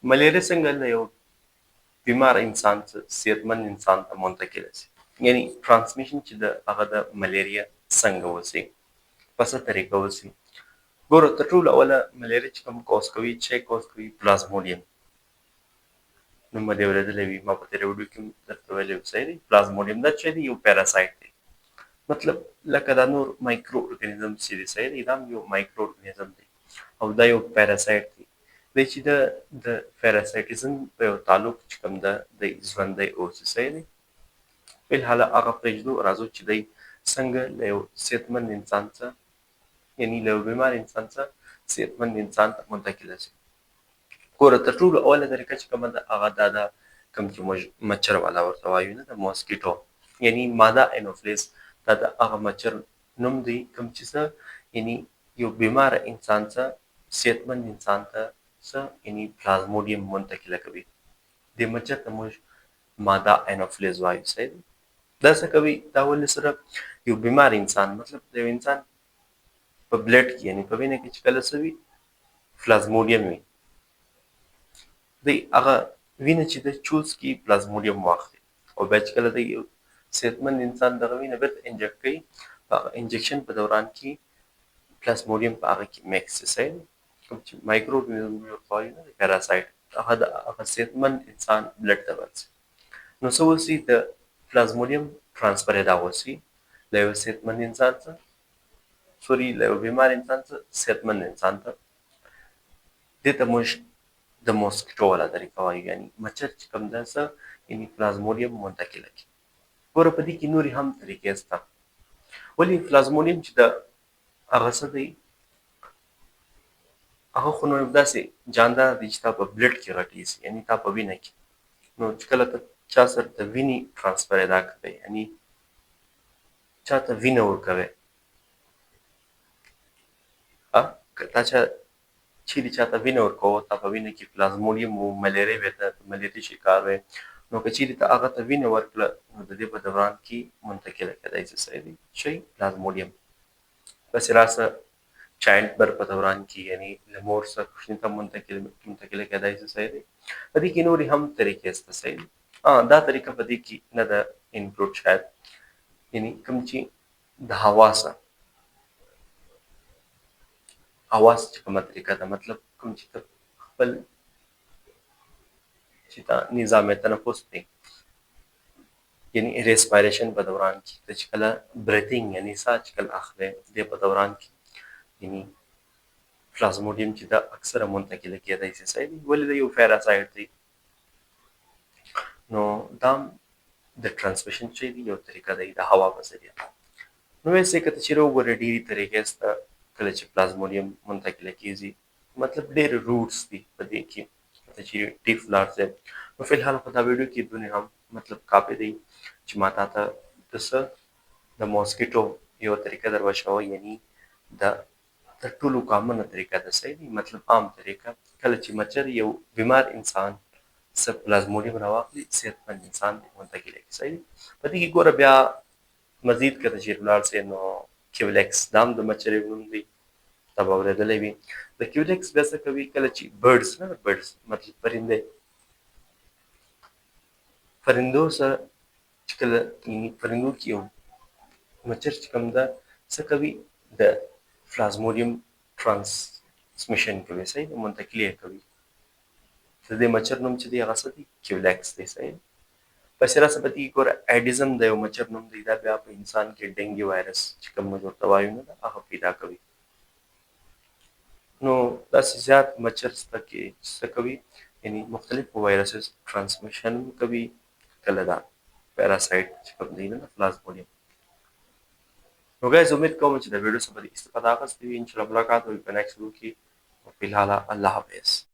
ملیریا څنګه له یو بیمار انسان څخه صحتمند انسان ته منتقل شي، یعنی ترانسمیشن چې د هغه د ملیریا څنګه وشي، په څه طریقه وشي. ګوره تر ټولو اوله ملیریا چې کوم کوز کوي، چې کوز کوي پلازموډیم. نو مې اورېدلی وي، ما په تېره ویډیو کې هم درته ویلي وو، صحیح دی. پلازموډیم دا چې دی یو پیراسایټ دی، مطلب لکه دا نور مایکرو ارګانیزم چې دی، صحیح دی، دا هم یو مایکرو ارګانیزم دی او دا یو پیراسایټ دی. دی چې د پیراسایټیزم په یو تعلق چې کوم ده دی ژوندی اوسي، صحیح دی. فلحال هغه پرېږدو، راځو چې دی څنګه له یو صحتمند انسان څخه، یعنی له یو بیمار انسان څخه صحتمند انسان ته منتقله شي. ګوره تر ټولو اوله طریقه چې کومه ده هغه دا ده، کوم چې موږ مچر والا ورته وایو نه، د ماسکیټو یعنی ماده انوفلیس، دا د هغه مچر نوم دی کوم چې څه یعنی یو بیمار انسان څخه صحتمند انسان ته څه یعنی پلازموډیم منتقله کوي. دې مچر ته موږ ماده انوفلیس وایو، صحیح دی. دا څه کوي؟ دا ولې سره یو بیمار انسان، مطلب د یو انسان په بلډ کې یعنی په وینه کې چې کله څه وي پلازموډیم وي، دی هغه وینه چې د چوز کی پلازموډیم واخلي او بیا چې کله د یو صحتمند انسان دغه وینه بیرته انجکټ کوي، په هغه انجکشن په دوران کې پلازموډیم په هغه کې میکس شي، کوم چې مایکرو ارګانیزم ورته وایي نه، پیراسایټ، هغه د هغه صحتمند انسان بلډ ته ورځي. نو څه وشي؟ د پلازموډیم ټرانسفر یې دا وشي له یو صحتمند انسان څخه، سوري، له یو بیمار انسان څخه صحتمند انسان ته. دې ته موږ د ماسکیټو والا طریقه وایو، یعنی مچر چې کوم ده څه یعنی پلازموډیم منتقله کړي. ګوره په دې کې نورې هم طریقې شته. ولې پلازموډیم چې د هغه څه دی، هغه خو نو داسې جاندار دی چې تا په بلډ کې غټېږي، یعنی تا په وینه کې. نو چې کله ته چا سره د وینې ټرانسفر ادا کوې، یعنی چا ته وینه ورکوې، که تا چیرې چا ته وینه ورکوه، تا په وینه کې پلازموډیم و، ملیریا وې، ته ملیریا شکار وې، نو که چیرې ته هغه ته وینه ورکړه، نو د دې په دوران کې منتقله کېدای شي، صحیح دی، شی پلازموډیم. بس راسه چایلډ بر په دوران کې، یعنی له مور څخه کوچني ته منتقله کېدای شي، صحیح دی. په دې کې نورې هم طریقې شته، صحیح دی. دا طریقه په دې کې نه ده انکلوډ شاید، یعنی کوم چې د هوا څخه اواز چې کومه طریقه ده، مطلب کوم چې ته خپل چې تا نظام تنفس دی، یعنی ریسپایریشن په دوران کې ته چې کله بریتینګ یعنی ساه چې کله اخلې، دې په دوران کې یعنی پلازموډیم چې دا اکثره منتقله کېدای شي، صحیح دی. ولې دا یو پیراسایټ دی، نو دا د ټرانسمیشن چې دی یو طریقه دی د هوا په ذریعه. نو ویسې که ته چیرې وګورې ډېرې طریقې شته کله چې پلازموډیم منتقله کېږي، مطلب ډېر روټس دي په دې کې، ته چې ډیپ لاړ شې. نو فلحال په دا ویډیو کې دونه هم مطلب کافي دی چې ما تا ته د څه د ماسکیټو یو طریقه در وښوه، یعنی د تر ټولو کامنه طریقه ده، صحیح دی، مطلب عام طریقه کله چې مچر یو بیمار انسان څه پلازموډیم راواخلي، صحتمند انسان منتقله کړي، صحیح دی. په دې کې ګوره بیا مزید که ته چیرې ولاړ شې، نو کیولکس دا هم د مچر یو نوم دی، تا به اورېدلی وي. د کیولکس بیا څه کوي؟ کله چې برډز نه، برډز مطلب پرندې، پرندو سره چې کله یعنی پرندو کې یو مچر چې کوم ده څه کوي؟ د پلازموډیم ټرانسمیشن کوي، صحیح دی، منتقلي یې کوي. د دې مچر نوم چې دی هغه څه دی؟ کیولکس دی، صحیح دی. پسې راسه په دې کې ګوره ایډیزم د یو مچر نوم دی، دا بیا په انسان کې ډنګي وایرس چې کوم موږ ورته وایو نه، هغه پیدا کوي. نو داسې زیات مچر شته کې څه کوي؟ یعنی مختلف وایرسز ټرانسمیشن کوي، کله دا پیراسایټ چې کوم دی نه، پلازموډیم. نو ګایز امید کوم چې د ویډیو څخه به استفاده اخیستې وي. انشاءالله ملاقات وي په نیکسټ ویډیو کې. فی الحال الله حافظ.